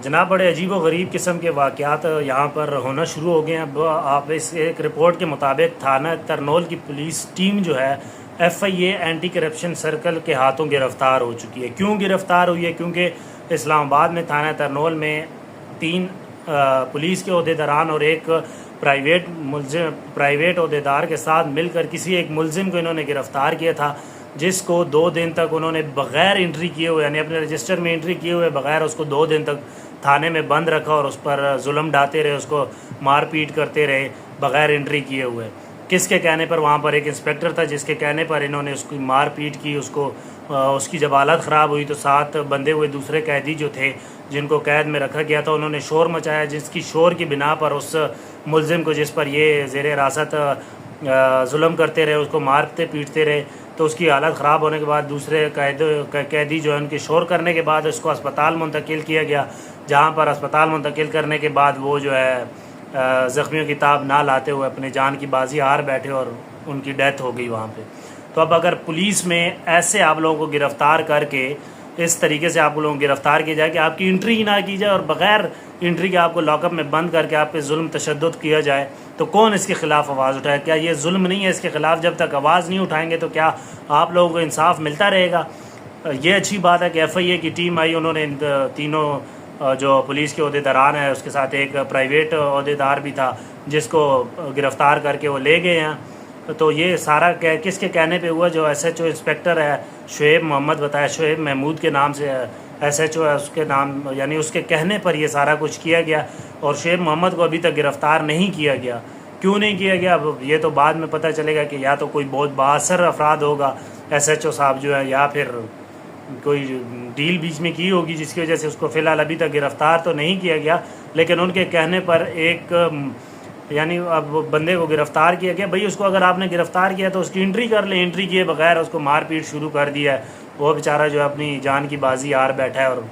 जनाब, बड़े अजीब व गरीब किस्म के वाक़यात यहाँ पर होना शुरू हो गए हैं। अब आप इस एक रिपोर्ट के मुताबिक थाना तरनोल की पुलिस टीम जो है FIA एंटी करप्शन सर्कल के हाथों गिरफ़्तार हो चुकी है। क्यों गिरफ़्तार हुई है? क्योंकि इस्लामाबाद में थाना तरनोल में 3 पुलिस के अहदेदारान और एक प्राइवेट अहदेदार के साथ मिलकर किसी एक मुलजिम को इन्होंने गिरफ़्तार किया था, जिसको 2 दिन तक उन्होंने बग़ैर एंट्री किए हुए, यानी अपने रजिस्टर में एंट्री किए हुए बग़ैर उसको 2 दिन तक थाने में बंद रखा और उस पर जुल्म ढाते रहे, उसको मारपीट करते रहे बग़ैर एंट्री किए हुए। किसके कहने पर? वहाँ पर एक इंस्पेक्टर था जिसके कहने पर इन्होंने उसकी मारपीट की। उसकी जब हालत ख़राब हुई तो 7 बंधे हुए दूसरे कैदी जो थे जिनको कैद में रखा गया था, उन्होंने शोर मचाया, जिसकी शोर की बिना पर उस मुलजिम को, जिस पर ये ज़ेर हिरासत जुल्म करते रहे, उसको मारते पीटते रहे। तो उसकी हालत ख़राब होने के बाद दूसरे कैदी जो है उनके शोर करने के बाद उसको अस्पताल मुंतकिल किया गया, जहाँ पर अस्पताल मुंतकिल करने के बाद वो जो है ज़ख्मियों की ताब ना लाते हुए अपने जान की बाजी हार बैठे और उनकी डेथ हो गई वहाँ पे। तो अब अगर पुलिस में ऐसे आप लोगों को गिरफ़्तार करके इस तरीके से आप लोगों को गिरफ़्तार किया जाए कि आपकी एंट्री ही ना की जाए और बग़ैर एंट्री के आपको लॉकअप में बंद करके आप पे जुल्म तशद्दुद किया जाए, तो कौन इसके ख़िलाफ़ आवाज़ उठाए? क्या ये जुल्म नहीं है? इसके ख़िलाफ़ जब तक आवाज़ नहीं उठाएंगे तो क्या आप लोगों को इंसाफ मिलता रहेगा? ये अच्छी बात है कि FIA की टीम आई, उन्होंने इन तीनों जो पुलिस के अहदेदारान है, उसके साथ एक प्राइवेट अहदेदार भी था जिसको गिरफ़्तार करके वो ले गए हैं। तो ये सारा किसके कहने पे हुआ? जो SHO इंस्पेक्टर है शुएब मोहम्मद, बताया शुएब महमूद के नाम से SHO है, उसके नाम यानी उसके कहने पर ये सारा कुछ किया गया। और शुएब मोहम्मद को अभी तक गिरफ़्तार नहीं किया गया। क्यों नहीं किया गया? अब ये तो बाद में पता चलेगा कि या तो कोई बहुत बाअसर अफराद होगा SHO साहब जो है, या फिर कोई डील बीच में की होगी जिसकी वजह से उसको फ़िलहाल अभी तक गिरफ़्तार तो नहीं किया गया। लेकिन उनके कहने पर एक यानी अब बंदे को गिरफ़्तार किया गया। भाई, उसको अगर आपने गिरफ़्तार किया तो उसकी एंट्री कर ले। एंट्री किए बगैर उसको मारपीट शुरू कर दिया है। वो बेचारा जो है अपनी जान की बाजी हार बैठा है और